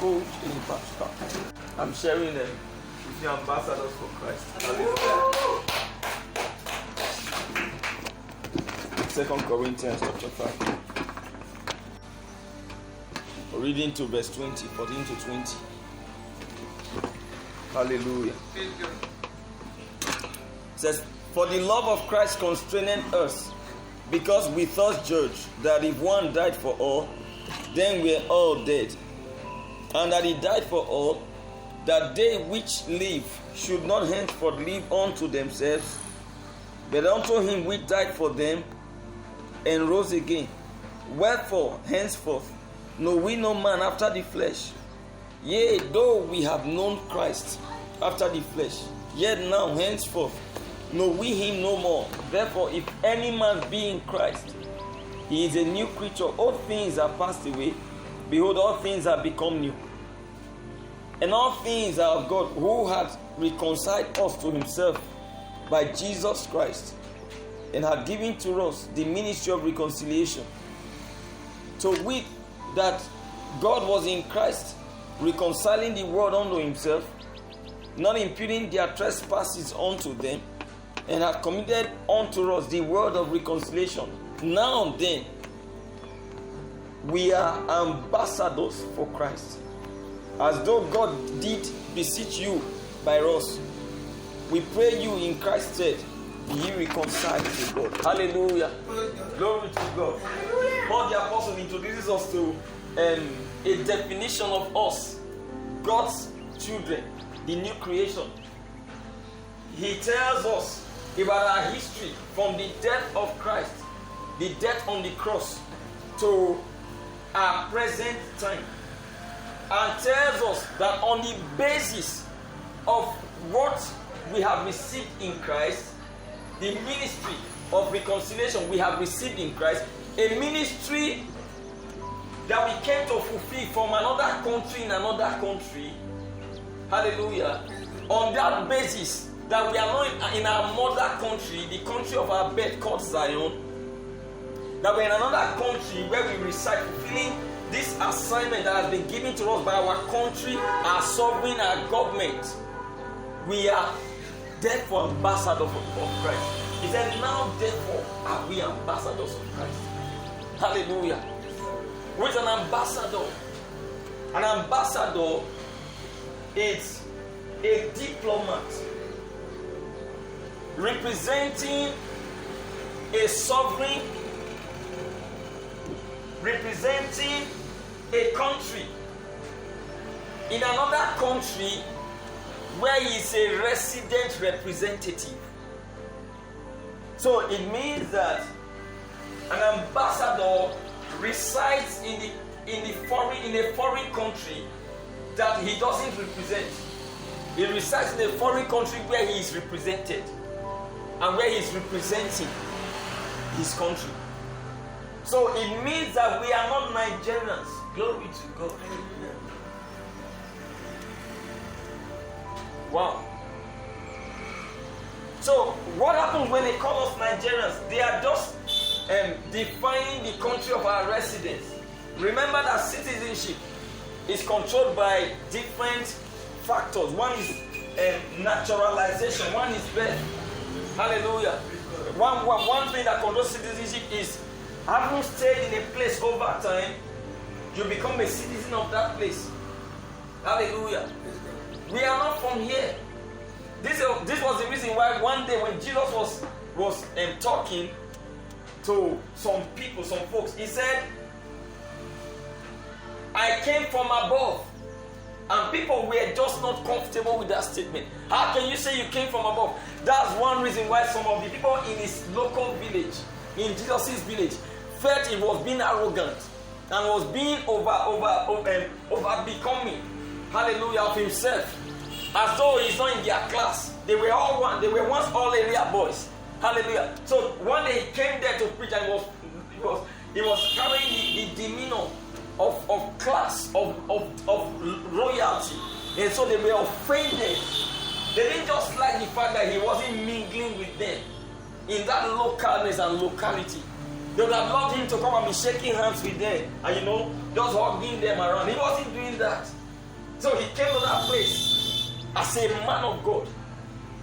coach in pastor. I'm sharing them with the ambassadors for Christ. Hallelujah. 2 Corinthians chapter 5. Reading to verse 20, 14 to 20. Hallelujah. It says, for the love of Christ constraineth us, because we thus judge that if one died for all, then we are all dead. And that he died for all, that they which live should not henceforth live unto themselves, but unto him which died for them and rose again. Wherefore, henceforth, know we no man after the flesh. Yea, though we have known Christ after the flesh, yet now henceforth know we him no more. Therefore, if any man be in Christ, he is a new creature. All things are passed away. Behold, all things are become new. And all things are of God, who hath reconciled us to himself by Jesus Christ, and hath given to us the ministry of reconciliation. To wit, that God was in Christ, reconciling the world unto himself, not imputing their trespasses unto them, and hath committed unto us the word of reconciliation. Now then, we are ambassadors for Christ, as though God did beseech you by us. We pray you in Christ's stead, be ye reconciled to God. Hallelujah. Glory to God. Paul the Apostle introduces us to a definition of us, God's children, the new creation. He tells us about our history from the death of Christ, the death on the cross, to our present time, and tells us that on the basis of what we have received in Christ, the ministry of reconciliation we have received in Christ, a ministry that we came to fulfill from another country in another country. Hallelujah. On that basis, that we are not in our mother country, the country of our birth called Zion, that we're in another country where we reside, fulfilling this assignment that has been given to us by our country, our sovereign, our government. We are therefore ambassadors of Christ. He said, now therefore are we ambassadors of Christ. Hallelujah. Who is an ambassador? An ambassador is a diplomat representing a sovereign, representing a country in another country where he is a resident representative. So it means that an ambassador resides in a foreign country that he doesn't represent. He resides in a foreign country where he is represented and where he is representing his country. So it means that we are not Nigerians. Glory to God. Wow. So what happens when they call us Nigerians? They are just defining the country of our residence. Remember that citizenship is controlled by different factors. One is naturalization, one is birth. Hallelujah. One thing that controls citizenship is having stayed in a place over time, you become a citizen of that place. Hallelujah. We are not from here. This was the reason why one day when Jesus was talking to some people, some folks, he said, I came from above. And people were just not comfortable with that statement. How can you say you came from above? That's one reason why some of the people in his local village, in Jesus' village, felt he was being arrogant and was being over becoming, hallelujah, of himself, as though he's not in their class. They were all one. They were once all area boys. Hallelujah. So one day he came there to preach, and he was carrying the demeanor of class, of royalty. And so they were offended. They didn't just like the fact that he wasn't mingling with them in that localness and locality. They would have loved him to come and be shaking hands with them and just hugging them around. He wasn't doing that. So he came to that place as a man of God.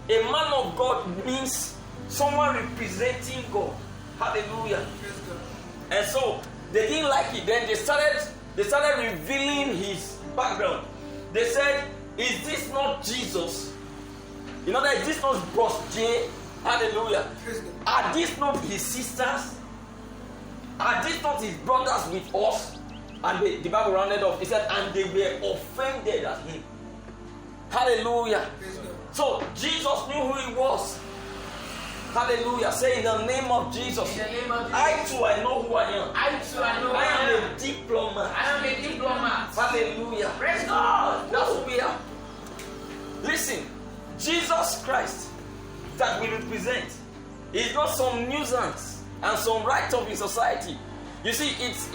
A man of God means someone representing God. Hallelujah. And so they didn't like it. Then they started revealing his background. They said, is this not Jesus? You know that is this not Bros J? Hallelujah. Are these not his sisters? Are these not his brothers with us? And the Bible rounded off. It said, and they were offended at him. Hallelujah. So Jesus knew who he was. Hallelujah. Say in the name of Jesus. In the name of Jesus. I too, I know who I am. I too, I know who I am am. a diplomat. I am a diplomat. Hallelujah. Praise God. That's who we are. Listen, Jesus Christ that we represent is not some nuisance and some write-up in society. You see, it's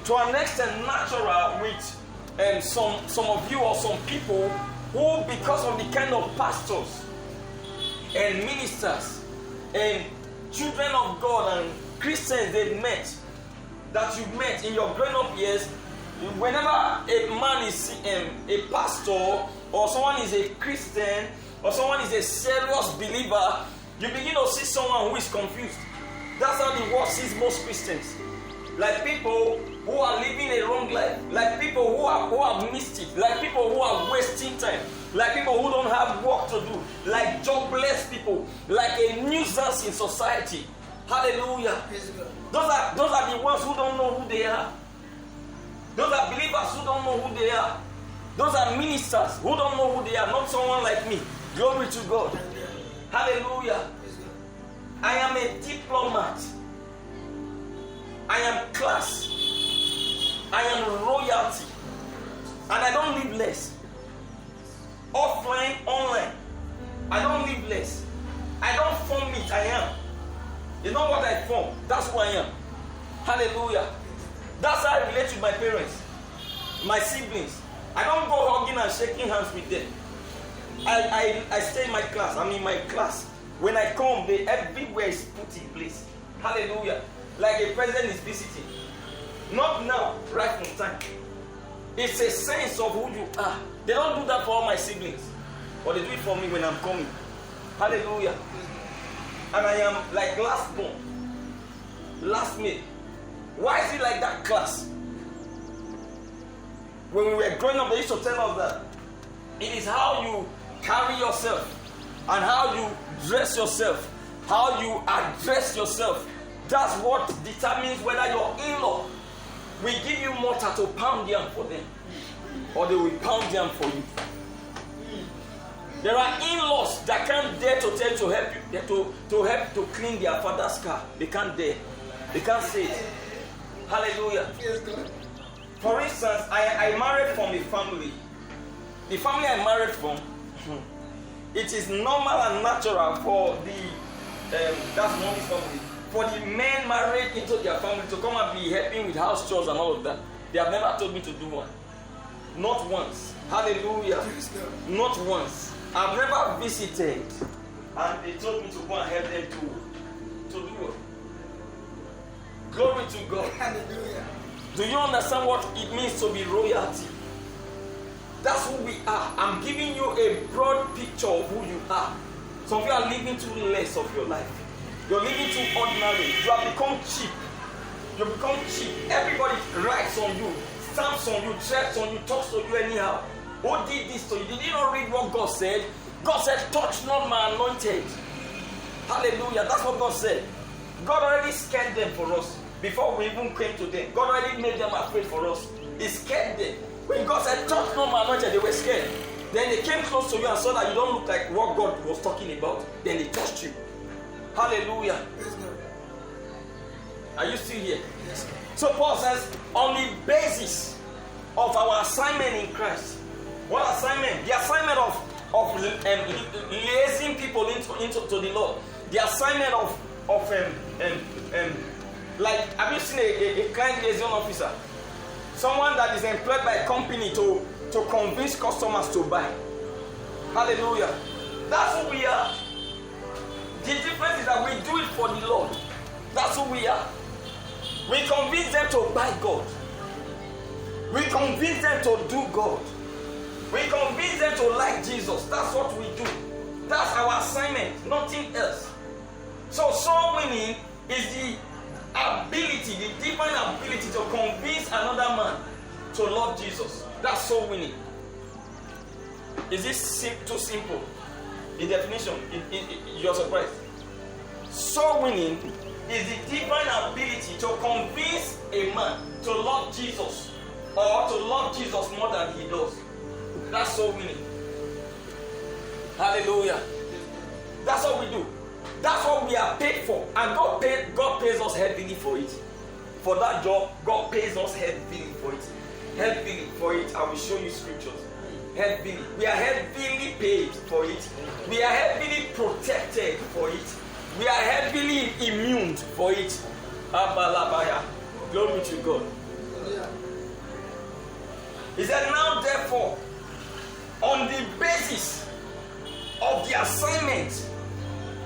to an extent natural with some of you or some people who, because of the kind of pastors and ministers and children of God and Christians they've met, that you've met in your grown-up years, whenever a man is a pastor or someone is a Christian or someone is a serious believer, you begin to see someone who is confused. That's how the world sees most Christians. Like people who are living a wrong life, like people who have missed it, like people who are wasting time, like people who don't have work to do, like jobless people, like a nuisance in society. Hallelujah. Those are the ones who don't know who they are. Those are believers who don't know who they are. Those are ministers who don't know who they are, not someone like me. Glory to God. Hallelujah. I am a diplomat. I am class. I am royalty. And I don't live less. Offline, online. I don't live less. I don't form it, I am. You know what I form? That's who I am. Hallelujah. That's how I relate to my parents, my siblings. I don't go hugging and shaking hands with them. I stay in my class. I'm in my class. When I come, everywhere is put in place. Hallelujah. Like a president is visiting. Not now, right from time. It's a sense of who you are. They don't do that for all my siblings. But they do it for me when I'm coming. Hallelujah. And I am like last born. Last mate. Why is it like that class? When we were growing up, they used to tell us that it is how you carry yourself and how you dress yourself, how you address yourself. That's what determines whether your in-law will give you mortar to pound yam for them or they will pound yam for you. There are in-laws that can't dare to tell you to help you, to help to clean their father's car. They can't dare. They can't say it. Hallelujah. For instance, I married from a family. The family I married from, it is normal and natural for that's mommy's family, for the men married into their family to come and be helping with house chores and all of that. They have never told me to do one. Not once. Hallelujah. Not once. I've never visited and they told me to go and help them to do it. Glory to God. Hallelujah. Do you understand what it means to be royalty? That's who we are. I'm giving you a broad picture of who you are. Some of you are living too less of your life. You're living too ordinary. You have become cheap. You become cheap. Everybody writes on you, stamps on you, checks on you, talks to you anyhow. Who did this to you? Did you not read what God said? God said, touch not my anointed. Hallelujah. That's what God said. God already scared them for us. Before we even came to them, God already made them afraid for us. He scared them. When God said, touch not my anointed, they were scared. Then they came close to you and saw that you don't look like what God was talking about. Then they touched you. Hallelujah. Are you still here? Yes. So Paul says, on the basis of our assignment in Christ. What assignment? The assignment of liaising people into the Lord. The assignment of like, have you seen a client liaison officer? Someone that is employed by a company to convince customers to buy. Hallelujah. That's who we are. The difference is that we do it for the Lord. That's who we are. We convince them to buy God. We convince them to do God. We convince them to like Jesus. That's what we do. That's our assignment, nothing else. So soul winning is the ability, the divine ability to convince another man to love Jesus. That's soul winning. Is this too simple? The definition, you're surprised. Soul winning is the divine ability to convince a man to love Jesus or to love Jesus more than he does. That's soul winning. Hallelujah. That's what we do. That's what we are paid for. And God pays us heavily for it. For that job, God pays us heavily for it. Heavily for it. I will show you scriptures. Heavily. We are heavily paid for it. We are heavily protected for it. We are heavily immune for it. Abalabaya. Glory to God. He said, now therefore, on the basis of the assignment,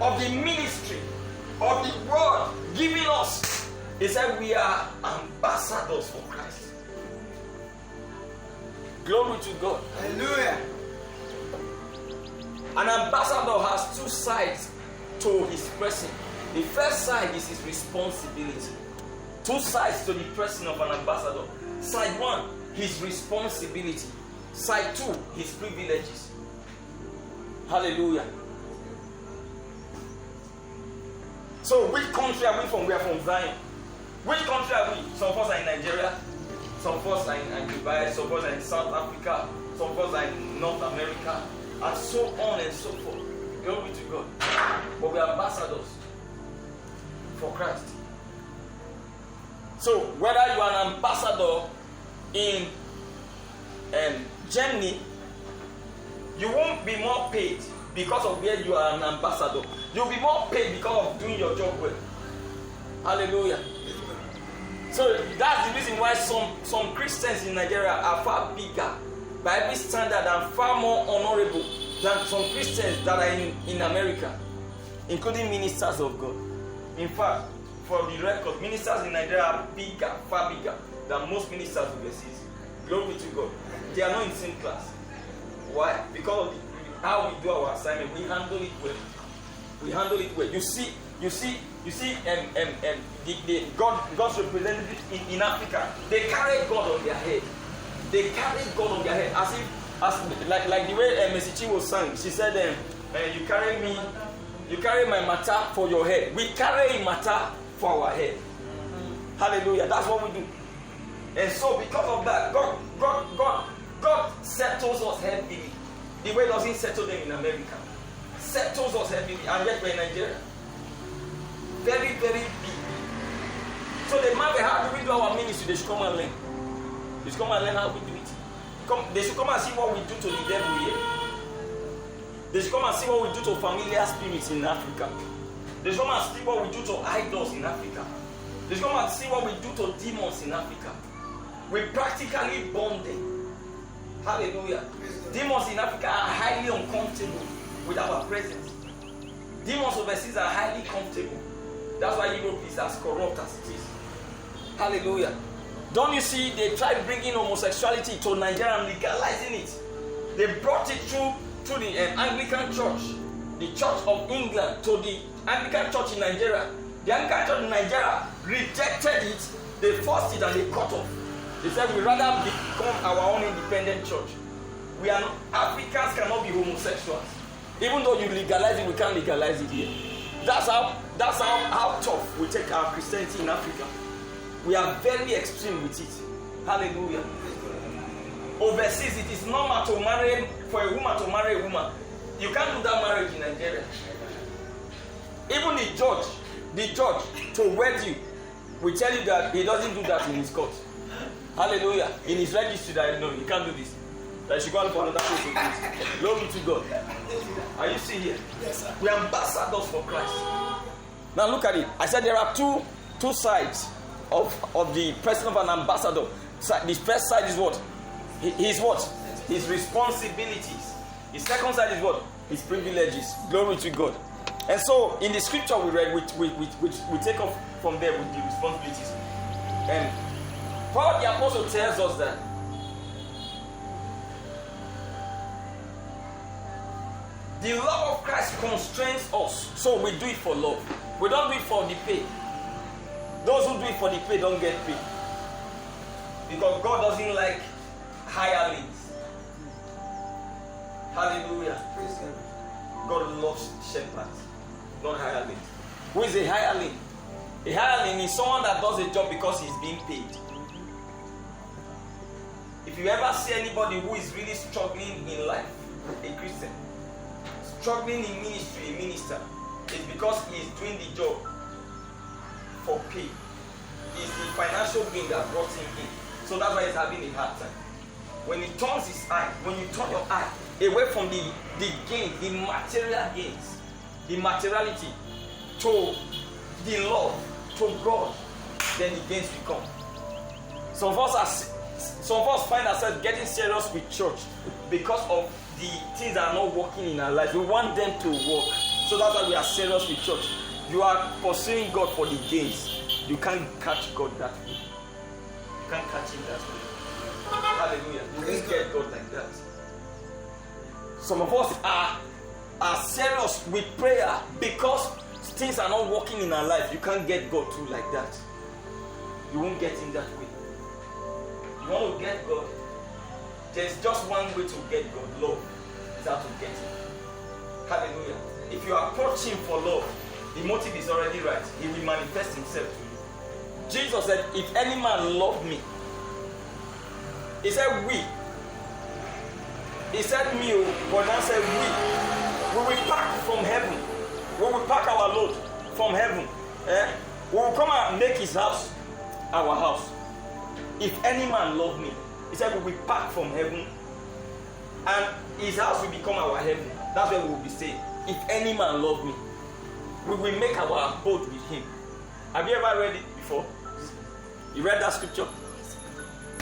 of the ministry, of the word given us, he said we are ambassadors for Christ. Glory to God. Hallelujah. An ambassador has two sides to his person. The first side is his responsibility. Two sides to the person of an ambassador. Side one, his responsibility. Side two, his privileges. Hallelujah. So which country are we from? We are from Zion. Which country are we? Some of us are in Nigeria. Some of us are in Dubai. Some of us are in South Africa. Some of us are in North America. And so on and so forth. Glory to God. But we are ambassadors for Christ. So whether you are an ambassador in Germany, you won't be more paid because of where you are an ambassador. You'll be more paid because of doing your job well. Hallelujah. So that's the reason why some Christians in Nigeria are far bigger by every standard and far more honorable than some Christians that are in America, including ministers of God. In fact, for the record, ministers in Nigeria are bigger, far bigger than most ministers overseas. Glory to God. They are not in the same class. Why? Because of how we do our assignment, we handle it well. We handle it well. You see, God's representatives in Africa, they carry God on their head. They carry God on their head like the way Messi was sang. She said, "You carry my matter for your head. We carry matter for our head." Hallelujah. That's what we do. And so, because of that, God settles us heavily. The way doesn't settle them in America. Settles us heavily, and yet we're in Nigeria. Very, very big. So they matter how do we do our ministry, they should come and learn. They should come and learn how we do it. They should come and see what we do to the devil here. They should come and see what we do to familiar spirits in Africa. They should come and see what we do to idols in Africa. They should come and see what we do to demons in Africa. We practically bomb them. Hallelujah. Demons in Africa are highly uncomfortable with our presence. Demons overseas are highly comfortable. That's why Europe is as corrupt as it is. Hallelujah. Don't you see, they tried bringing homosexuality to Nigeria and legalizing it. They brought it through the Anglican Church, the Church of England, to the Anglican Church in Nigeria. The Anglican Church in Nigeria rejected it. They forced it and they cut off. They said, we'd rather become our own independent church. Africans cannot be homosexuals. Even though you legalize it, we can't legalize it here. That's how tough we take our Christianity in Africa. We are very extreme with it. Hallelujah. Overseas, it is normal to marry, for a woman to marry a woman. You can't do that marriage in Nigeria. Even the judge to wed you will tell you that he doesn't do that in his court. Hallelujah. In his registry, that no, you can't do this. That you should go on for another place to do it. Glory to God. Are you seeing here? Yes, sir. We are ambassadors for Christ. Now look at it. I said there are two sides of the person of an ambassador. The first side is what? His responsibilities. The second side is what? His privileges. Glory to God. And so in the scripture we read, we take off from there with the responsibilities. And Paul the Apostle tells us that The love of Christ constrains us, so we do it for love. We don't do it for the pay. Those who do it for the pay don't get paid. Because God doesn't like hirelings. Hallelujah. God loves shepherds, not hirelings. Who is a hireling? A hireling is someone that does a job because he's being paid. If you ever see anybody who is really struggling in life, a Christian, struggling in ministry, a minister, it's because he is doing the job for pay. It's the financial gain that brought him in. So that's why he's having a hard time. When he turns his eye, when you turn your eye away from the gain, the material gains, the materiality, to the love, to God, then the gains will come. Some of us find ourselves getting serious with church because of the things that are not working in our life. We want them to work. So that's why we are serious with church. You are pursuing God for the gains. You can't catch God that way. You can't catch him that way. Hallelujah. You can't get God like that. Some of us are serious with prayer because things are not working in our life. You can't get God through like that. You won't get him that way. You want to get God? There's just one way to get God. Love is how to get him. Hallelujah. If you approach him for love, the motive is already right. He will manifest himself to you. Jesus said, if any man love me, he said we. He said me, but now said we. We will pack from heaven. We will pack our load from heaven. We will come and make his house our house. If any man love me, he said we will pack from heaven, and his house will become our heaven. That's where we will be staying. If any man love me, we will make our abode with him. Have you ever read it before? You read that scripture?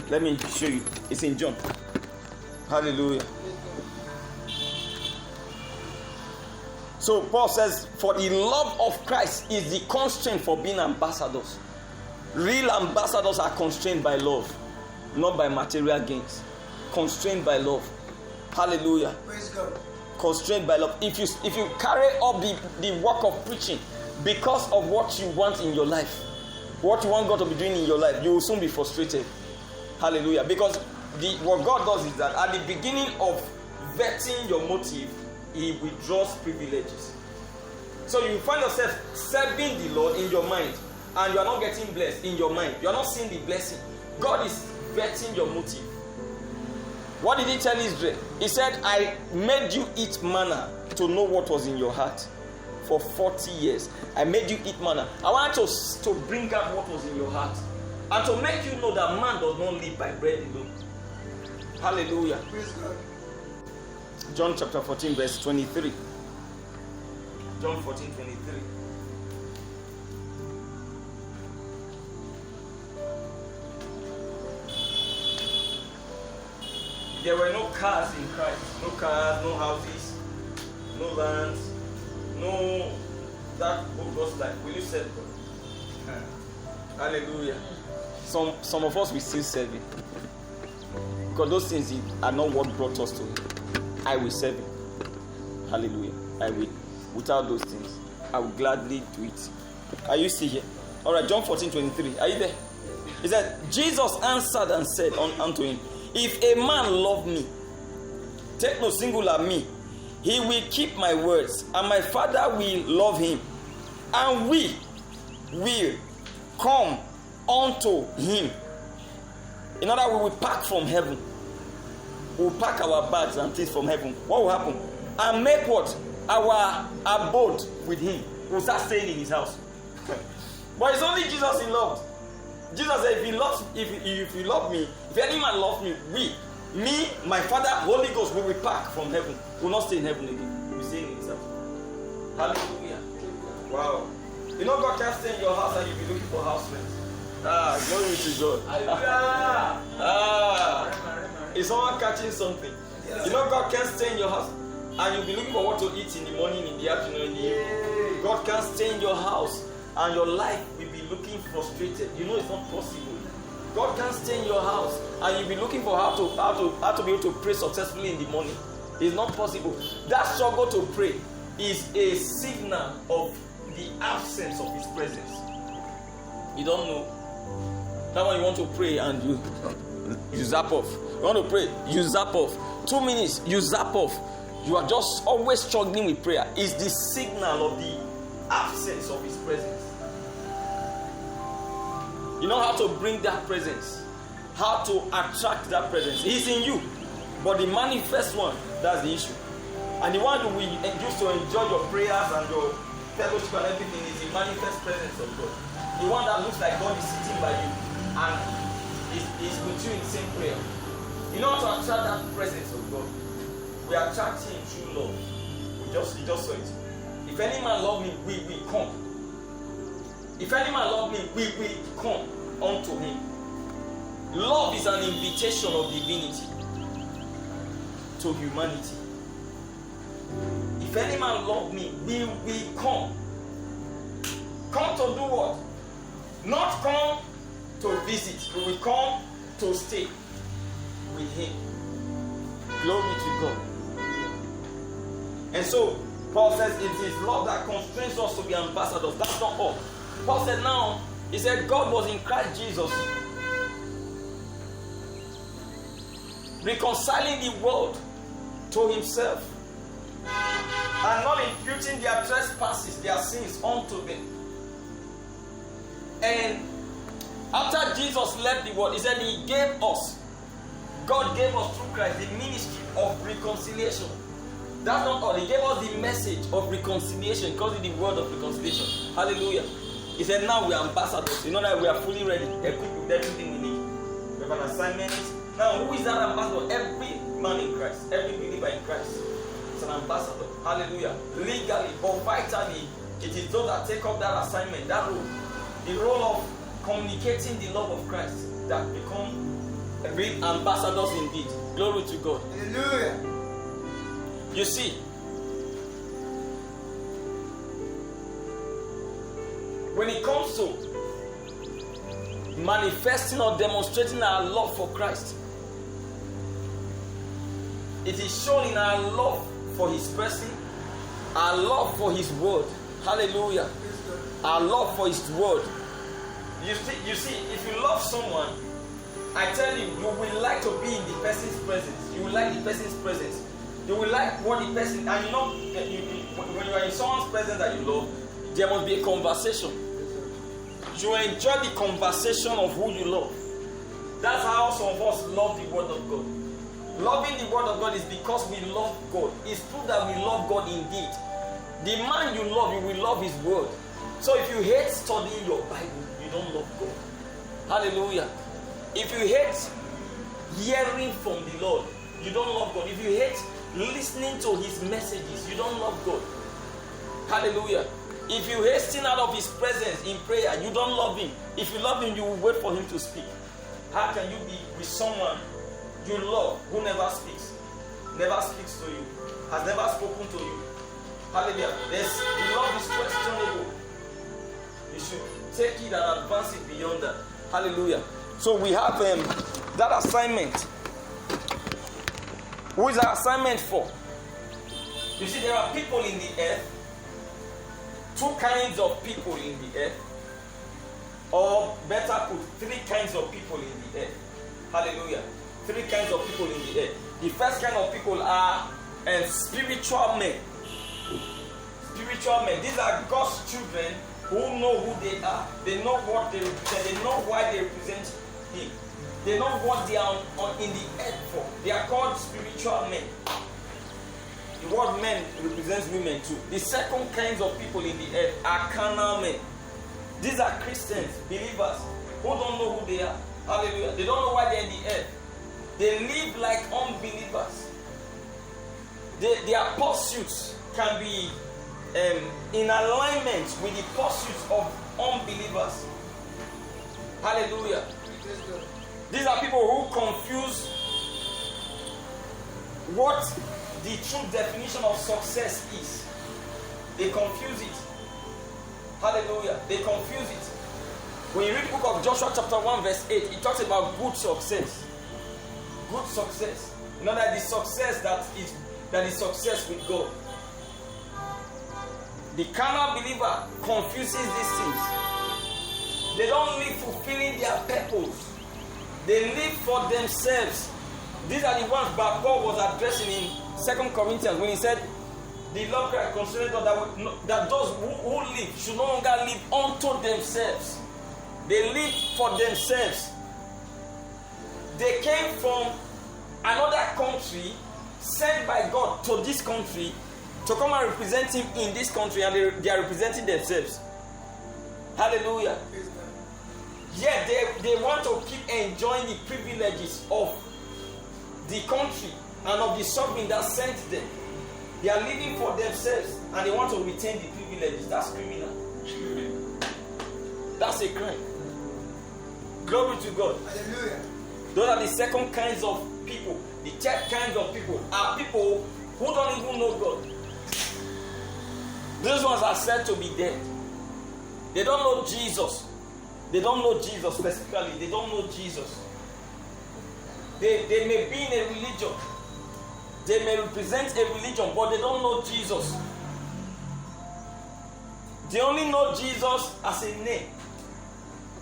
Let me show you. It's in John. Hallelujah. So Paul says, for the love of Christ is the constraint for being ambassadors. Real ambassadors are constrained by love, not by material gains. Constrained by love. Hallelujah. Praise God. Constrained by love. If you carry up the work of preaching because of what you want in your life, what you want God to be doing in your life, you will soon be frustrated. Hallelujah. Because what God does is that at the beginning of vetting your motive, he withdraws privileges. So you find yourself serving the Lord in your mind, and you are not getting blessed in your mind. You are not seeing the blessing. God is vetting your motive. What did he tell Israel? He said, I made you eat manna to know what was in your heart. For 40 years, I made you eat manna. I wanted to bring out what was in your heart, and to make you know that man does not live by bread alone. Hallelujah. Praise God. John chapter 14 verse 23. John 14, 23. There were no cars in Christ. No cars, no houses, no lands, no that bogus life. Will you serve God? Hallelujah. Some of us will still serve him. Because those things are not what brought us to him. I will serve him. Hallelujah. I will. Without those things, I will gladly do it. Are you still here? Alright, John 14, 23. Are you there? He said, Jesus answered and said unto him, if a man love me, take no singular me, he will keep my words, and my Father will love him, and we will come unto him. In other words, we will pack from heaven. We will pack our bags and things from heaven. What will happen? And make what? Our abode with him. We will start staying in his house. But it's only Jesus he loved. Jesus said, if you love me, if any man love me, me, my Father, Holy Ghost, we will pack from heaven. We will not stay in heaven again. We will stay in his house. Hallelujah. Wow. You know God can stay in your house and you'll be looking for house rent. Glory to God. Is someone catching something? Yes. You know God can stay in your house and you'll be looking for what to eat in the morning, in the afternoon, in the evening. God can stay in your house and your life will be looking frustrated. You know it's not possible. God can stay in your house and you'll be looking for how to be able to pray successfully in the morning. It's not possible. That struggle to pray is a signal of the absence of His presence. You don't know. That when you want to pray and you zap off. You want to pray, you zap off. 2 minutes, you zap off. You are just always struggling with prayer. It's the signal of the absence of His presence. You know how to bring that presence, how to attract that presence. He's in you, but the manifest one, that's the issue. And the one that we use to enjoy your prayers and your fellowship and everything is the manifest presence of God. The one that looks like God is sitting by you and is with you in the same prayer. You know how to attract that presence of God. We attract Him through love. You just saw it. If any man love me, we come. If any man love me, we come unto him. Love is an invitation of divinity to humanity. If any man love me, we come. Come to do what? Not come to visit. We will come to stay with Him. Glory to God. And so, Paul says it is love that constrains us to be ambassadors. That's not all. Paul said now, he said God was in Christ Jesus, reconciling the world to Himself and not imputing their trespasses, their sins unto them. And after Jesus left the world, He said He gave us, God gave us through Christ the ministry of reconciliation. That's not all. He gave us the message of reconciliation, because it's the word of reconciliation. Hallelujah. He said now we are ambassadors. You know that we are fully ready, equipped with everything we need. We have an assignment. Now who is that ambassador? Every man in Christ, every believer in Christ is an ambassador. Hallelujah. Legally or vitally, it is those that take up that assignment, that role. The role of communicating the love of Christ that become real ambassadors indeed. Glory to God. Hallelujah. You see, when it comes to manifesting or demonstrating our love for Christ, it is shown in our love for His person, our love for His word. Hallelujah. Our love for His word. You see, if you love someone, I tell you, you will like to be in the person's presence. You will like the person's presence. You will like what the person, and you know, when you are in someone's presence that you love, there must be a conversation. You enjoy the conversation of who you love. That's how some of us love the Word of God. Loving the Word of God is because we love God. It's proof that we love God indeed. The man you love, you will love His Word. So if you hate studying your Bible, you don't love God. Hallelujah. If you hate hearing from the Lord, you don't love God. If you hate listening to His messages, you don't love God. Hallelujah. If you hasten out of His presence in prayer, you don't love Him. If you love Him, you will wait for Him to speak. How can you be with someone you love who never speaks to you, has never spoken to you? Hallelujah. The love is questionable. You should take it and advance it beyond that. Hallelujah. So we have that assignment. Who is our assignment for? You see, there are people in the earth, two kinds of people in the earth, or better put, three kinds of people in the earth. Hallelujah. Three kinds of people in the earth. The first kind of people are spiritual men. Spiritual men. These are God's children who know who they are. They know what they represent. They know why they represent Him. They know what they are in the earth for. They are called spiritual men. The word men represents women too. The second kinds of people in the earth are carnal men. These are Christians, believers, who don't know who they are. Hallelujah. They don't know why they're in the earth. They live like unbelievers. Their pursuits can be in alignment with the pursuits of unbelievers. Hallelujah. These are people who confuse what the true definition of success is. They confuse it. Hallelujah. They confuse it. When you read the book of Joshua chapter 1 verse 8, it talks about good success. Good success. You know that the success that is that is success with God. The carnal believer confuses these things. They don't live fulfilling their purpose. They live for themselves. These are the ones that Paul was addressing in 2 Corinthians when he said, the Lord Christ considered that those who live should no longer live unto themselves. They live for themselves. They came from another country, sent by God to this country to come and represent Him in this country, and they are representing themselves. Hallelujah. Yet they want to keep enjoying the privileges of the country and of the sovereign that sent them. They are living for themselves and they want to retain the privileges. That's criminal. That's a crime. Glory to God. Hallelujah. Those are the second kinds of people. The third kind of people are people who don't even know God. Those ones are said to be dead. They don't know Jesus. They don't know Jesus specifically. They don't know Jesus. They may be in a religion. They may represent a religion, but they don't know Jesus. They only know Jesus as a name.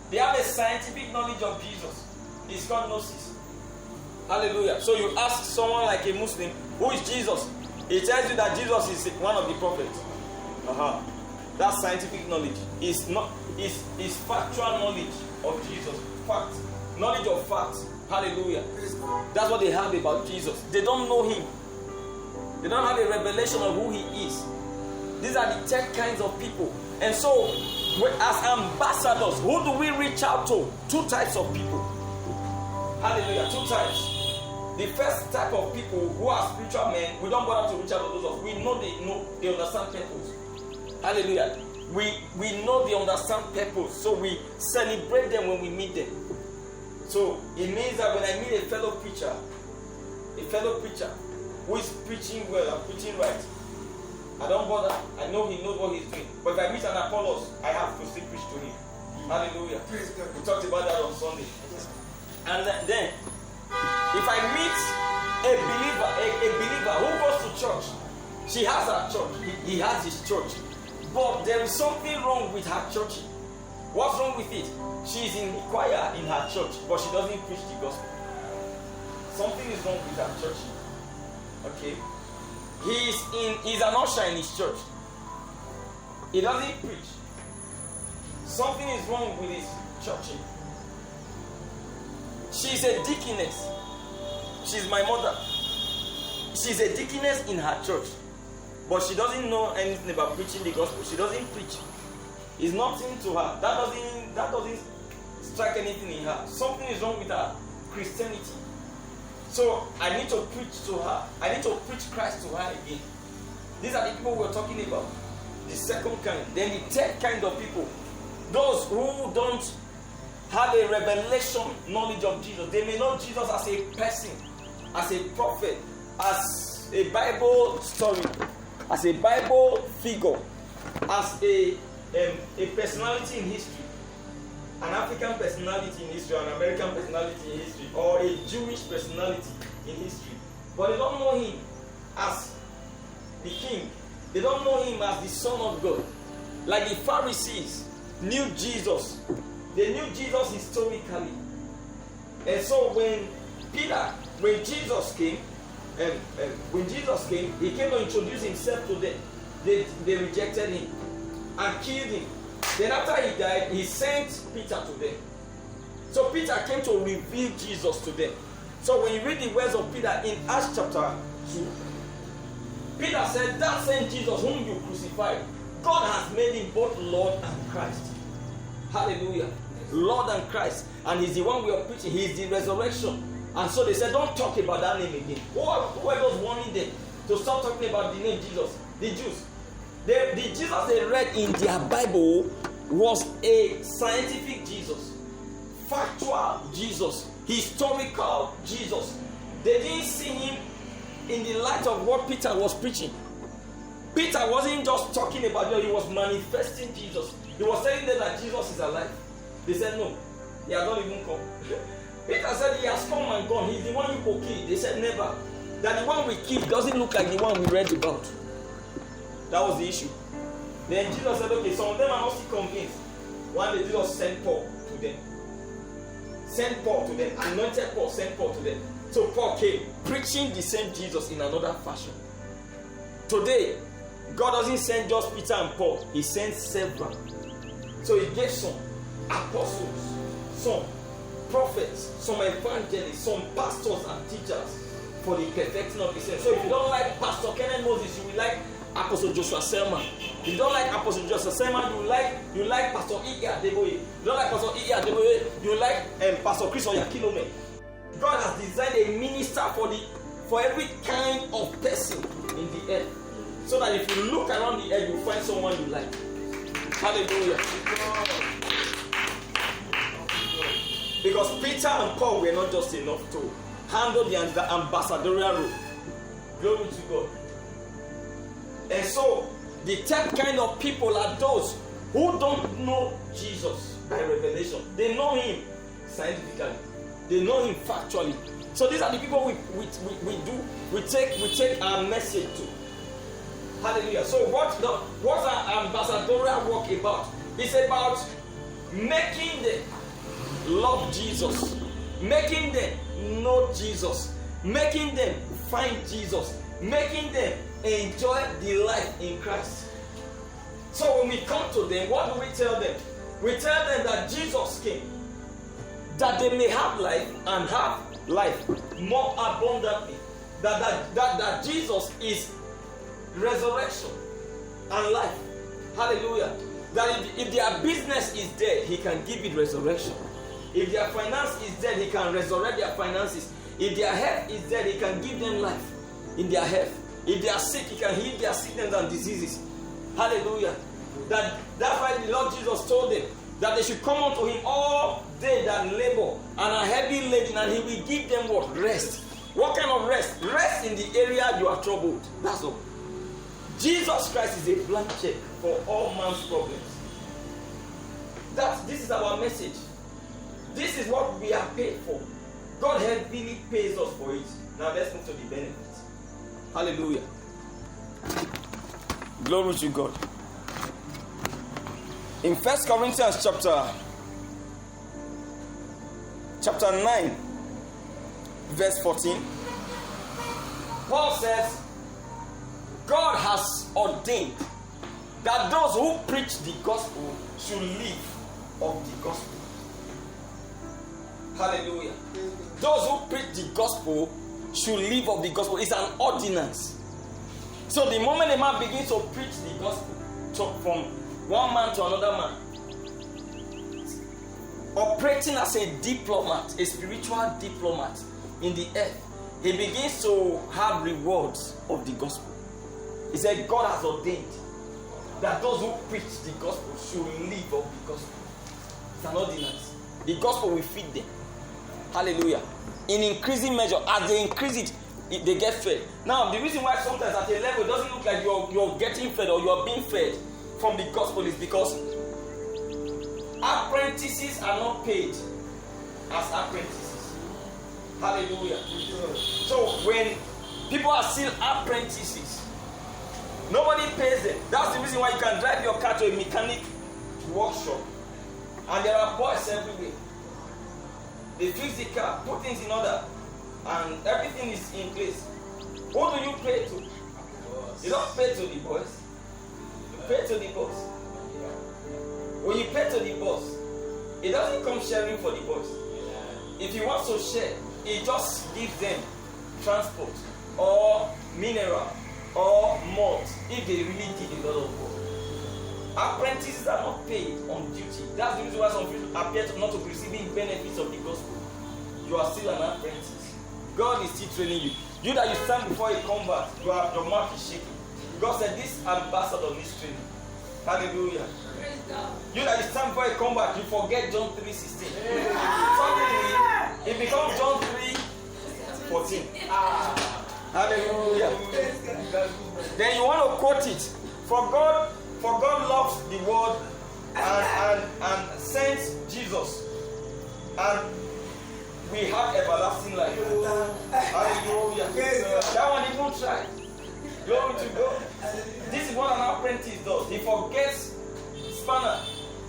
They have a scientific knowledge of Jesus. It's called gnosis. Hallelujah. So you ask someone like a Muslim, who is Jesus? He tells you that Jesus is one of the prophets. That's scientific knowledge. It's factual knowledge of Jesus. Fact. Knowledge of facts. Hallelujah. That's what they have about Jesus. They don't know Him. They don't have a revelation of who He is. These are the 10 kinds of people. And so, as ambassadors, who do we reach out to? 2 types of people. Hallelujah. 2 types. The first type of people who are spiritual men, we don't bother to reach out to those of. We know they understand purpose. Hallelujah. We know they understand purpose. So we celebrate them when we meet them. So it means that when I meet a fellow preacher who is preaching well and preaching right, I don't bother. I know he knows what he's doing. But if I meet an Apollos, I have to still preach to him. Hallelujah. We talked about that on Sunday. And then, if I meet a believer who goes to church, she has her church, he has his church, but there is something wrong with her church. What's wrong with it? She's in the choir in her church, but she doesn't preach the gospel. Something is wrong with her church. Okay? He's an usher in his church. He doesn't preach. Something is wrong with his church. She's a deaconess. She's my mother. She's a deaconess in her church, but she doesn't know anything about preaching the gospel. She doesn't preach. It's nothing to her. That doesn't strike anything in her. Something is wrong with her Christianity. So I need to preach to her. I need to preach Christ to her again. These are the people we're talking about. The second kind. Then the third kind of people. Those who don't have a revelation knowledge of Jesus. They may know Jesus as a person, as a prophet, as a Bible story, as a Bible figure, as a personality in history, an African personality in history, an American personality in history, or a Jewish personality in history. But they don't know Him as the King. They don't know Him as the Son of God. Like the Pharisees knew Jesus. They knew Jesus historically. And so when Jesus came, He came to introduce Himself to them. They rejected Him and killed Him. Then after He died, He sent Peter to them. So Peter came to reveal Jesus to them. So when you read the words of Peter in Acts chapter 2, Peter said, that same Jesus whom you crucified, God has made Him both Lord and Christ. Hallelujah. Lord and Christ. And He's the one we are preaching. He is the resurrection. And so they said, don't talk about that name again. Who are those warning them to stop talking about the name Jesus? The Jews. The Jesus they read in their Bible was a scientific Jesus, factual Jesus, historical Jesus. They didn't see Him in the light of what Peter was preaching. Peter wasn't just talking about Jesus, he was manifesting Jesus. He was telling them that Jesus is alive. They said no, He has not even come. Peter said He has come and gone. He's the one you could kill. They said never. that the one we killed doesn't look like the one we read about. That was the issue. Then Jesus said, okay, some of them are not still convinced. One day Jesus sent Paul to them. Sent Paul to them. Anointed Paul, sent Paul to them. So Paul came, preaching the same Jesus in another fashion. Today, God doesn't send just Peter and Paul. He sends several. So he gave some apostles, some prophets, some evangelists, some pastors and teachers for the perfecting of the saints. So if you don't like Pastor Kenneth Moses, you will like Apostle Joshua Selman. If you don't like Apostle Joshua Selman, you like Pastor Ike Adeboye. You don't like Pastor Ike Adeboye, you like Pastor Chris Oyakilome. God has designed a minister for every kind of person in the earth. So that if you look around the earth, you find someone you like. Hallelujah. Because Peter and Paul were not just enough to handle the ambassadorial role. Glory to God. And so, the third kind of people are those who don't know Jesus by revelation. They know him scientifically. They know him factually. So these are the people we take our message to. Hallelujah. So what's our ambassadorial work about? It's about making them love Jesus, making them know Jesus, making them find Jesus, making them enjoy the life in Christ. So when we come to them, what do we tell them? We tell them that Jesus came, that they may have life and have life more abundantly. That Jesus is resurrection and life. Hallelujah. That if their business is dead, he can give it resurrection. If their finance is dead, he can resurrect their finances. If their health is dead, he can give them life in their health. If they are sick, he can heal their sickness and diseases. Hallelujah. That's why the Lord Jesus told them that they should come unto him all they that labor and are heavy laden, and he will give them what? Rest. What kind of rest? Rest in the area you are troubled. That's all. Jesus Christ is a blank check for all man's problems. This is our message. This is what we are paid for. God heavily pays us for it. Now let's move to the benefits. Hallelujah. Glory to God. In 1 Corinthians chapter 9, verse 14, Paul says, God has ordained that those who preach the gospel should live of the gospel. Hallelujah. Those who preach the gospel should live of the gospel. It's an ordinance. So the moment a man begins to preach the gospel from one man to another man, operating as a diplomat, a spiritual diplomat in the earth, he begins to have rewards of the gospel. He said God has ordained that those who preach the gospel should live of the gospel. It's an ordinance. The gospel will feed them. Hallelujah. In increasing measure, as they increase it, they get fed. Now, the reason why sometimes at a level it doesn't look like you're getting fed or you're being fed from the gospel is because apprentices are not paid as apprentices. Hallelujah. So when people are still apprentices, nobody pays them. That's the reason why you can drive your car to a mechanic workshop and there are boys everywhere. They fix the car, put things in order, and everything is in place. Who do you pay to? You don't pay to the boys. You pay to the boss. When you pay to the boss, it doesn't come sharing for the boss. If he wants to share, he just gives them transport or mineral or malt if they really did a lot of work. Apprentices are not paid on duty. That's the reason why some people appear to not to be receiving benefits of the gospel. You are still an apprentice. God is still training you. You that you stand before a convert, your mouth is shaking. God said this ambassador needs training. Hallelujah. You that you stand before a convert, you forget John 3:16. Suddenly, it becomes John 3:14. Hallelujah. Then you want to quote it. For God loves the world and sends Jesus. And we have everlasting life. Hallelujah. That one he won't try. Glory to God. This is what an apprentice does. He forgets spanner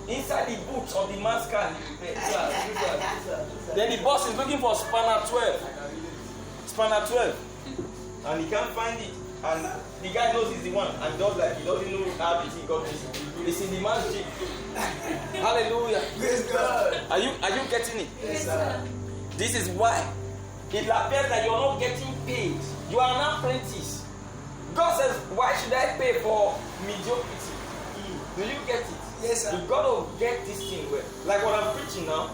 inside the boot of the man's car. Then the boss is looking for spanner 12. Spanner 12. And he can't find it. And the guy knows he's the one. And does like he doesn't know how he got this. It's in the man's jeep. Hallelujah. Are you getting it? Yes, sir. This is why it appears that you're not getting paid. You are an apprentice. God says, why should I pay for mediocrity? Do you get it? Yes, sir. You got to get this thing well. Like what I'm preaching now,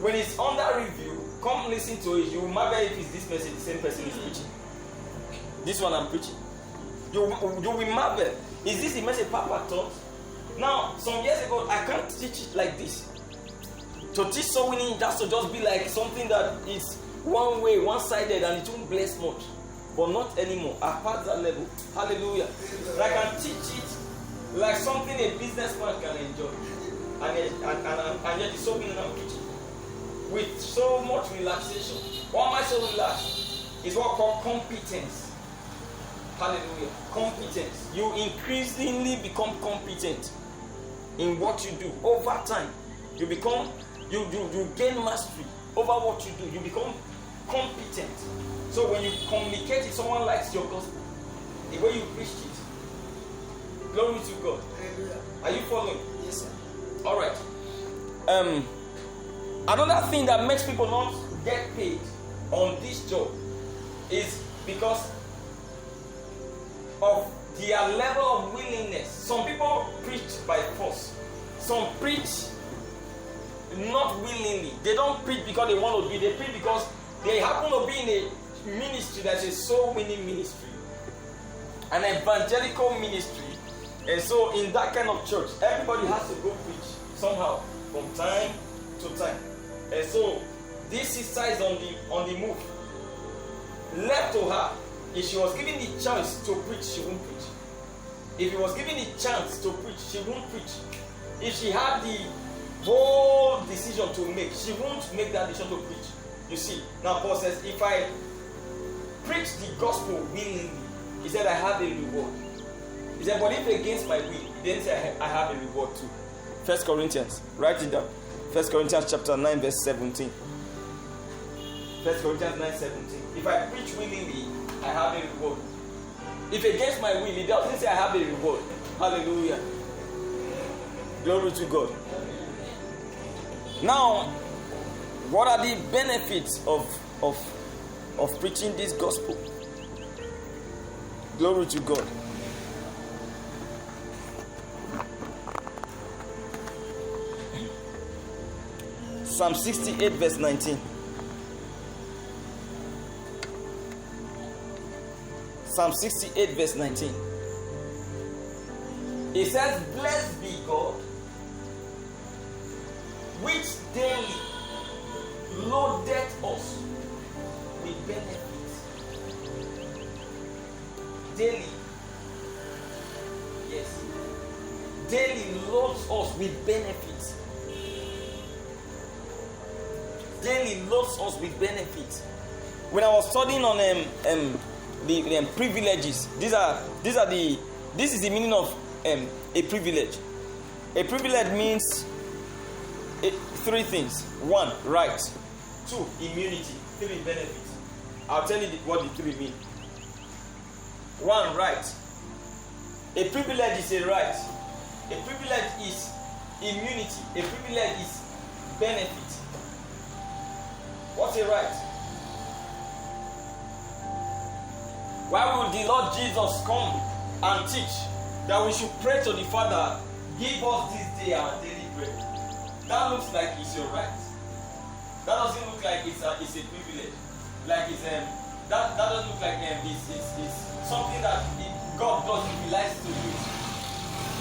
when it's under review, come listen to it. You will marvel if it's this message, the same person is preaching. This one I'm preaching. You will marvel. Is this the message Papa taught? Now, some years ago, I can't teach it like this. To teach soul winning, that's to just be like something that is one way, one-sided, and it won't bless much. But not anymore. I passed that level. Hallelujah. I can teach it like something a businessman can enjoy. And yet it's so winning I'm teaching. With so much relaxation. Why am I so relaxed? It's what called competence. Hallelujah. Competence. You increasingly become competent in what you do. Over time, you become, you gain mastery over what you do. You become competent. So when you communicate it, someone likes your gospel. The way you preached it. Glory to God. Hallelujah. Are you following? Yes, sir. All right. Another thing that makes people not get paid on this job is because of their level of willingness. Some people preach by force. Some preach not willingly. They don't preach because they want to be. They preach because they happen to be in a ministry that's a soul winning ministry, an evangelical ministry. And so in that kind of church, everybody has to go preach somehow from time to time. And so this sister is on the move. Left to her, if she was given the chance to preach, she won't preach. If he was given the chance to preach, she won't preach. If she had the whole decision to make, she won't make that decision to preach. You see, now Paul says, if I preach the gospel willingly, he said, I have a reward. He said, but if against my will, he didn't say I have a reward too. 1 Corinthians, write it down. 1 Corinthians chapter 9, verse 17. 1 Corinthians 9, 17. If I preach willingly, I have a reward. If against my will, he doesn't say I have a reward. Hallelujah. Glory to God. Now, what are the benefits of preaching this gospel? Glory to God. Psalm 68 verse 19. Psalm 68 verse 19. It says, blessed be God, which daily loadeth us with benefits. Daily. Yes. Daily loads us with benefits. Daily loads us with benefits. When I was studying on the privileges, this is the meaning of a privilege. A privilege means three things. 1, right. 2, immunity. 3, benefits. I'll tell you what the 3 mean. 1, right. A privilege is a right. A privilege is immunity. A privilege is benefit. What's a right? Why would the Lord Jesus come and teach that we should pray to the Father, give us this day our daily bread? That looks like it's your right. That doesn't look like it's a privilege. Like it's that doesn't look like it's something that God does if He likes to do.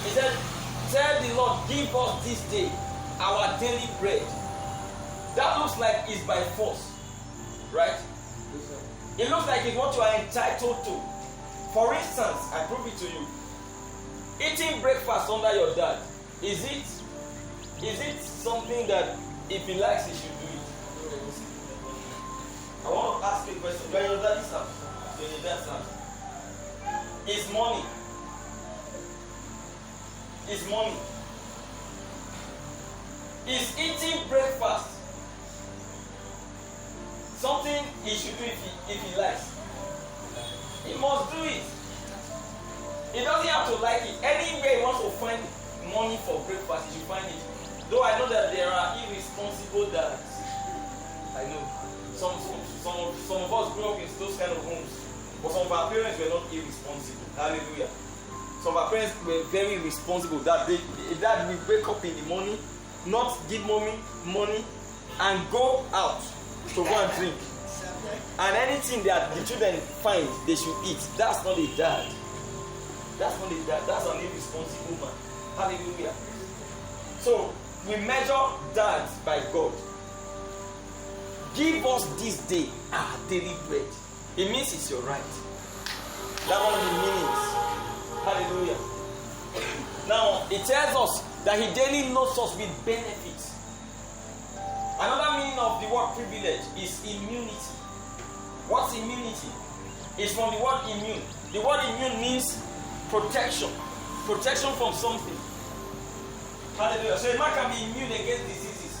He said, tell the Lord, give us this day our daily bread. That looks like it's by force, right? It looks like it's what you are entitled to. For instance, I prove it to you. Eating breakfast under your dad, is it something that if he likes he should do it? I want to ask you a question. You are in your daddy's house. You are in your dad's house. Is money? Is money? Is eating breakfast something he should do if he likes? He must do it. He doesn't have to like it. Anywhere he wants to find money for breakfast, he should find it. Though I know that there are irresponsible dads. I know. Some of us grew up in those kind of homes. But some of our parents were not irresponsible. Hallelujah. Some of our parents were very responsible. That we wake up in the morning, not give mommy money, and go out to go and drink. And anything that the children find they should eat. That's not a dad. That's not a dad. That's an irresponsible man. Hallelujah. So we measure dads by God. Give us this day our daily bread. It means it's your right. That's one of the meanings. Hallelujah. Now, it tells us that he daily loads us with benefits. Another meaning of the word privilege is immunity. What's immunity? It's from the word immune. The word immune means protection. Protection from something. Hallelujah. So a man can be immune against diseases,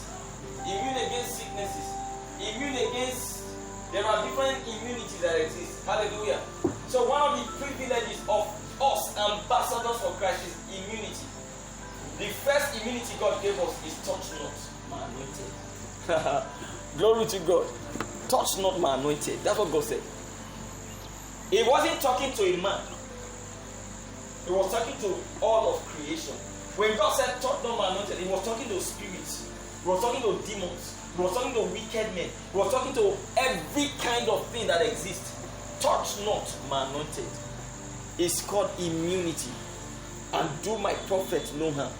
immune against sicknesses, immune against... There are different immunities that exist. Hallelujah. So one of the privileges of us, ambassadors for Christ, is immunity. The first immunity God gave us is touch not my anointed. Glory to God. Touch not my anointed. That's what God said. He wasn't talking to a man. He was talking to all of creation. When God said touch not my anointed, he was talking to spirits. He was talking to demons. He was talking to wicked men. He was talking to every kind of thing that exists. Touch not my anointed. It's called immunity. And do my prophet no harm.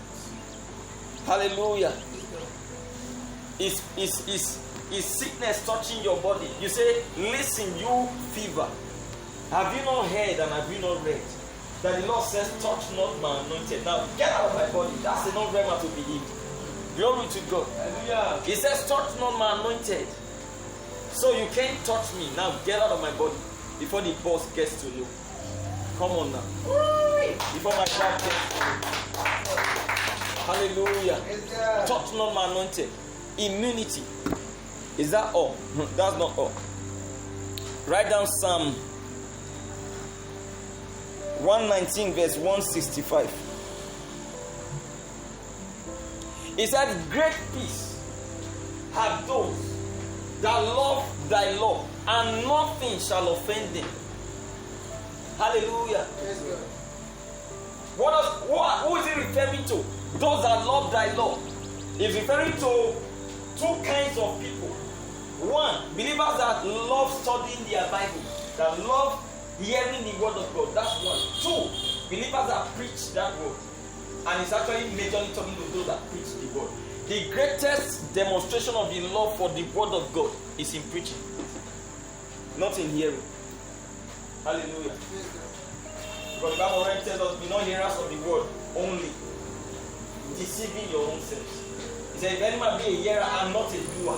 Hallelujah. Is sickness touching your body? You say, listen, you fever. Have you not heard and have you not read that the Lord says, touch not my anointed? Now get out of my body. That's enough grammar to believe. Glory to God. Hallelujah. He says, touch not my anointed. So you can't touch me. Now get out of my body before the boss gets to know. Come on now. Before my child gets to know. Hallelujah. Touch not my anointed. Immunity. Is that all? That's not all. Write down Psalm 119 verse 165. It says, great peace have those that love thy law, and nothing shall offend them. Hallelujah. Who is it referring to? Those that love thy law. It's referring to two kinds of people. One, believers that love studying their Bible, that love hearing the word of God. That's one. Two, believers that preach that word. And it's actually majorly talking to those that preach the word. The greatest demonstration of the love for the word of God is in preaching, not in hearing. Hallelujah. Because the Bible already tells us, be not hearers of the word only, deceiving your own selves. He said, if any man be a hearer and not a doer.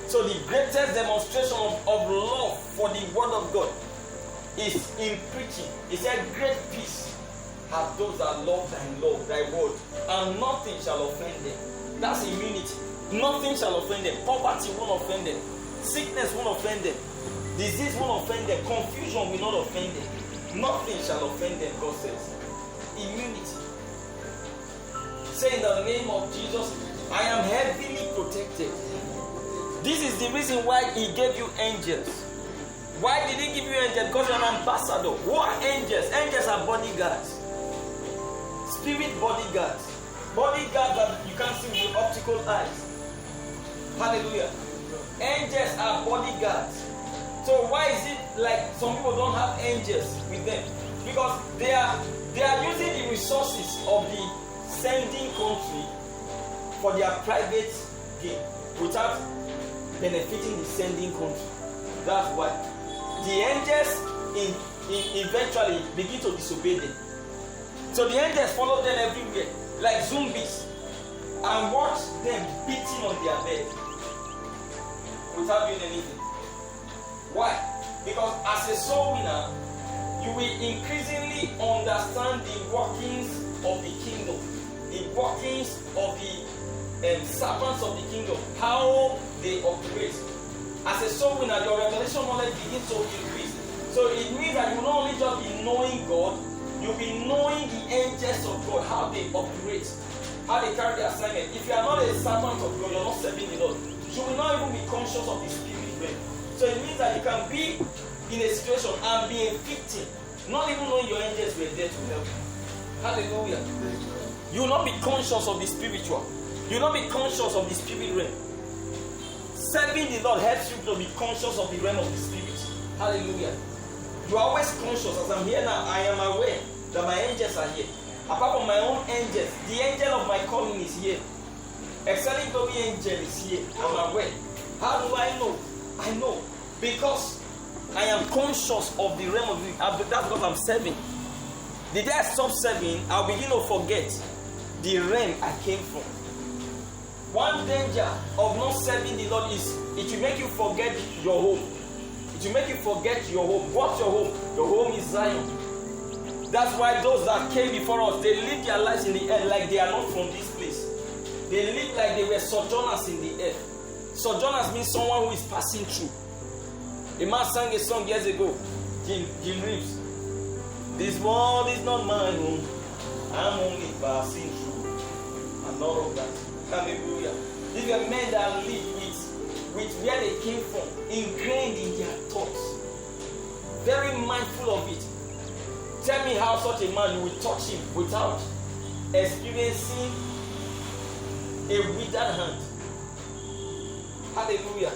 So the greatest demonstration of love for the word of God is in preaching. He said, great peace have those that love thy word, and nothing shall offend them. That's immunity. Nothing shall offend them. Poverty won't offend them. Sickness won't offend them. Disease won't offend them. Confusion will not offend them. Nothing shall offend them, God says. Immunity. Say, in the name of Jesus, I am heavily protected. This is the reason why he gave you angels. Why did he give you angels? Because you're an ambassador. What are angels? Angels are bodyguards. Spirit bodyguards. Bodyguards that you can't see with optical eyes. Hallelujah. Angels are bodyguards. So why is it like some people don't have angels with them? Because they are using the resources of the sending country for their private gain without benefiting the sending country. That's why the angels eventually begin to disobey them. So the angels follow them everywhere like zombies and watch them beating on their bed. without doing anything. Why? Because as a soul winner, you will increasingly understand the workings of the kingdom, the workings of the servants of the kingdom, how they operate. As a soul winner, your revelation knowledge begins to increase. So it means that you will not only just be knowing God, you'll be knowing the angels of God, how they operate, how they carry their assignment. If you are not a servant of God, you're not serving the Lord, you will not even be conscious of the spirit realm. So it means that you can be in a situation and be a victim, not even knowing your angels were there to help you. Hallelujah. You will not be conscious of the spiritual. You will not be conscious of the spirit realm. Serving the Lord helps you to be conscious of the realm of the spirit. Hallelujah. You are always conscious. As I'm here now, I am aware that my angels are here. Apart from my own angels, the angel of my calling is here. Excelling Glory angel is here. I'm aware. How do I know? I know because I am conscious of the realm of the. That's because I'm serving. The day I stop serving, I'll begin to forget the realm I came from. One danger of not serving the Lord is it will make you forget your home. It will make you forget your home. What's your home? Your home is Zion. That's why those that came before us, they lived their lives in the earth like they are not from this place. They lived like they were sojourners in the earth. Sojourners means someone who is passing through. A man sang a song years ago, Jim Reeves. This world is not my home. I'm only passing through. And all of that. Hallelujah. These are men that live with where they came from, ingrained in their thoughts. Very mindful of it. Tell me how such a man you will touch him without experiencing a withered hand. Hallelujah.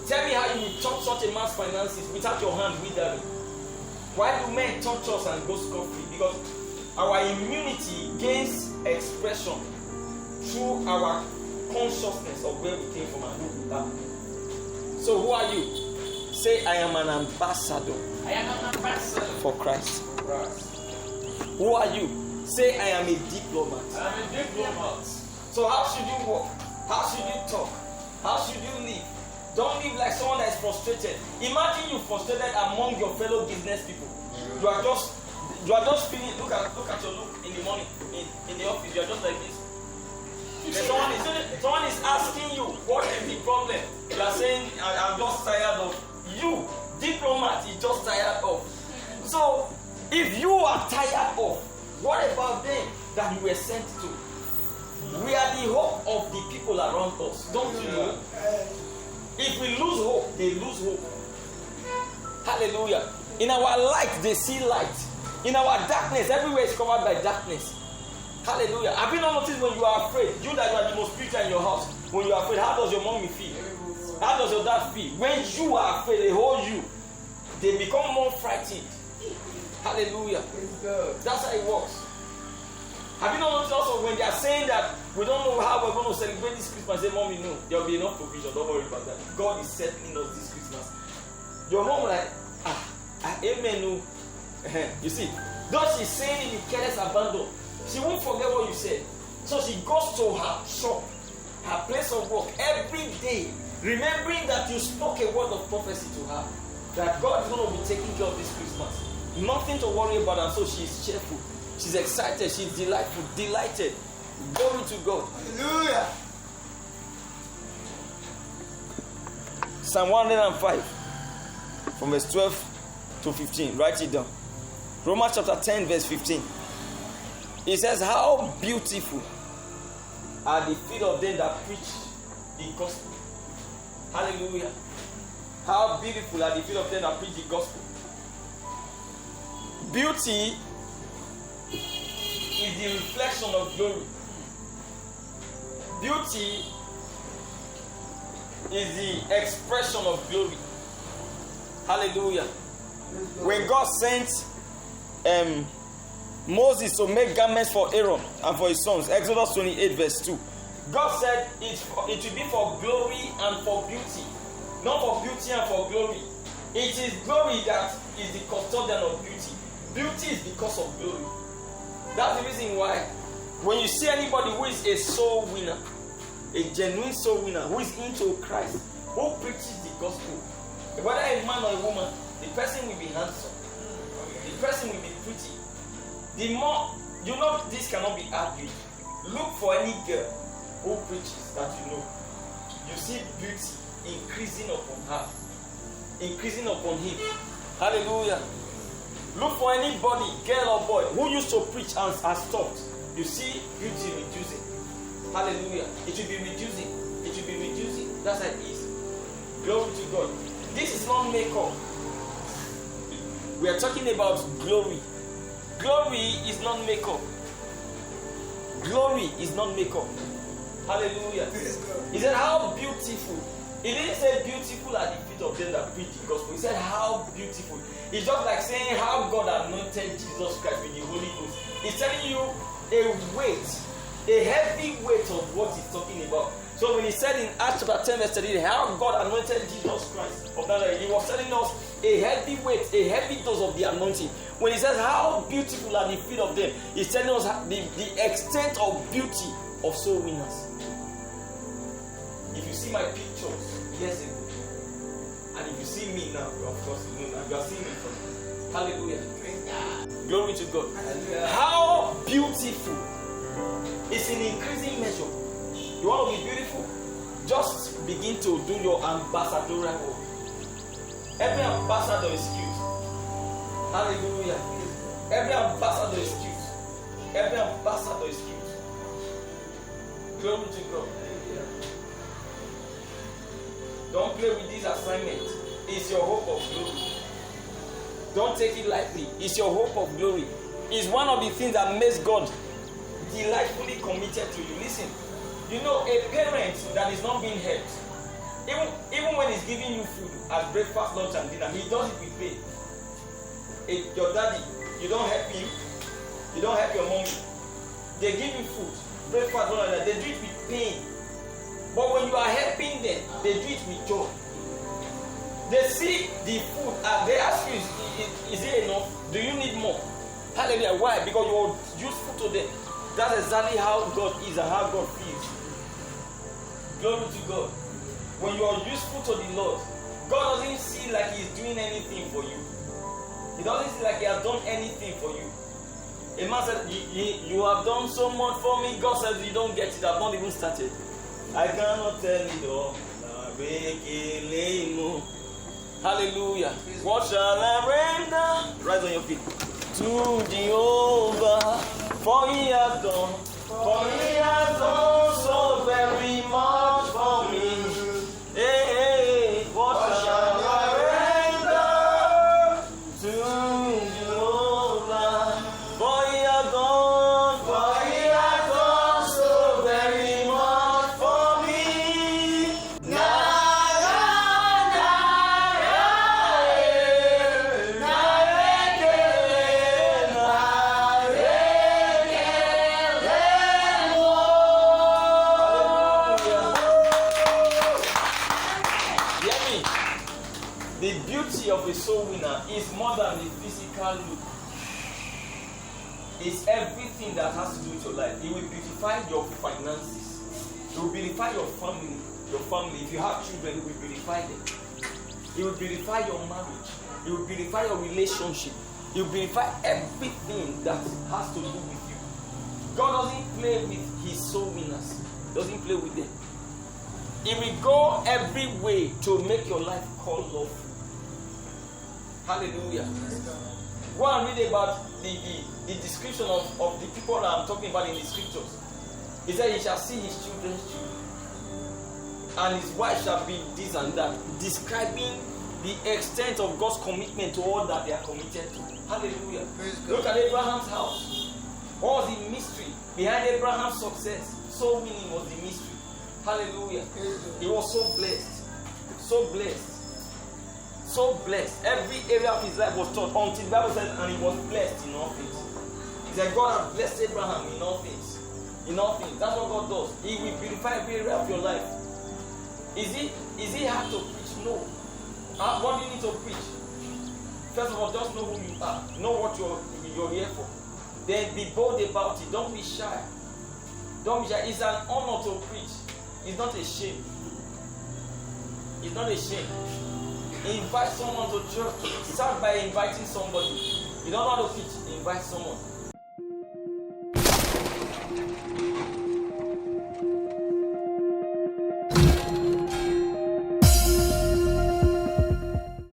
Tell me how you will touch such a man's finances without your hand withering. Why do men touch us and go scot-free? Because our immunity gains expression through our consciousness of where we came from and who we are. So who are you? Say, I am an ambassador. I am an ambassador for Christ. Who are you? Say, I am a diplomat. I am a diplomat. So how should you walk? How should you talk? How should you live? Don't live like someone that is frustrated. Imagine you frustrated among your fellow business people. You are just feeling. Look at your look in the morning in the office. You are just like this. Someone is asking you what is the problem. You are saying I'm just tired of you. Diplomat is just tired of. So if you are tired of, what about them that you were sent to? We are the hope of the people around us. Don't you know? If we lose hope, they lose hope. Hallelujah. In our light, they see light. In our darkness, everywhere is covered by darkness. Hallelujah. Have you not noticed when you are afraid? You that you are the most spiritual in your house. When you are afraid, how does your mommy feel? How does your dad feel? When you are afraid, they hold you. They become more frightened. Hallelujah. That's how it works. Have you not noticed also when they are saying that we don't know how we're going to celebrate this Christmas? Say, Mommy, no, there will be enough provision. Don't worry about that. God is settling us this Christmas. Your mom like, amen. No. You see, though she's saying it in careless abandon, she won't forget what you said. So she goes to her shop, her place of work every day, remembering that you spoke a word of prophecy to her, that God is going to be taking care of this Christmas. Nothing to worry about, and so she's cheerful. She's excited. She's delightful. Delighted. Glory to God. Hallelujah. Psalm 105 from verse 12 to 15. Write it down. Romans chapter 10 verse 15. It says, how beautiful are the feet of them that preach the gospel. Hallelujah. How beautiful are the feet of them that preach the gospel. Beauty is the reflection of glory. Beauty is the expression of glory. Hallelujah. When God sent Moses to make garments for Aaron and for his sons, Exodus 28 verse 2, God said it will be for glory and for beauty, not for beauty and for glory. It is glory that is the custodian of beauty. Beauty is because of glory. That's the reason why when you see anybody who is a soul winner, a genuine soul winner, who is into Christ, who preaches the gospel, whether a man or a woman, the person will be handsome. The person will be pretty. The more, you know, this cannot be argued. Look for any girl who preaches that you know. You see beauty increasing upon her, increasing upon him. Hallelujah. Look for anybody, girl or boy, who used to preach and has stopped. You see beauty reducing. Hallelujah. It will be reducing. It will be reducing. That's how it is. Glory to God. This is not makeup. We are talking about glory. Glory is not makeup. Glory is not makeup. Hallelujah. He said, how beautiful. He didn't say beautiful at the feet of them that preach the gospel. He said, how beautiful. It's just like saying how God anointed Jesus Christ with the Holy Ghost. He's telling you a weight, a heavy weight of what he's talking about. So when he said in Acts chapter 10 verse 30, how God anointed Jesus Christ of Nazareth, he was telling us a heavy weight, a heavy dose of the anointing. When he says how beautiful are the feet of them, he's telling us the extent of beauty of soul winners. If you see my pictures years ago, and if you see me now, of course you know you are seeing me from. Hallelujah. Glory to God. Hallelujah. How beautiful is in increasing measure. You want to be beautiful? Just begin to do your ambassadorial work. Every ambassador is cute. Hallelujah. Every ambassador is cute. Every ambassador is cute. Glory to God. Don't play with this assignment. It's your hope of glory. Don't take it lightly. It's your hope of glory. It's one of the things that makes God delightfully committed to you. Listen, you know, a parent that is not being helped, even when he's giving you food as breakfast, lunch, and dinner, he does it with pain. Your daddy, you don't help him, you don't help your mommy. They give you food, breakfast, lunch, and dinner. They do it with pain. But when you are helping them, they do it with joy. They see the food and they ask you, is it enough? Do you need more? Hallelujah. Why? Because you are useful to them. That's exactly how God is and how God feels. Glory to God. When you are useful to the Lord, God doesn't see like He's doing anything for you. He doesn't see like He has done anything for you. A man said, you have done so much for me. God says, you don't get it. I've not even started. I cannot tell it all. Hallelujah. What shall I render? Rise on your feet. To Jehovah, for He has done so very much for me. Hey, what shall I render to Jehovah? For He has done so very much for me. The beauty of a soul winner is more than the physical look. It's everything that has to do with your life. It will beautify your finances. It will beautify your family. If you have children, it will beautify them. It will beautify your marriage. It will beautify your relationship. It will beautify everything that has to do with you. God doesn't play with His soul winners. He doesn't play with them. He will go every way to make your life colorful. Hallelujah. Go and read about the description of the people that I'm talking about in the scriptures. He said he shall see his children's children, and his wife shall be this and that, describing the extent of God's commitment to all that they are committed to. Hallelujah. Look at Abraham's house. What was the mystery behind Abraham's success? Soul winning was the mystery. Hallelujah. He was so blessed. So blessed. So blessed. Every area of his life was taught until the Bible says, and he was blessed in all things. He said, God has blessed Abraham in all things. In all things. That's what God does. He will beautify every area of your life. Is it hard to preach? No. What do you need to preach? First of all, just know who you are. Know what you're here for. Then be bold about it. Don't be shy. Don't be shy. It's an honor to preach. It's not a shame. It's not a shame. Invite someone to church. Start by inviting somebody. You don't know how to pitch, invite someone.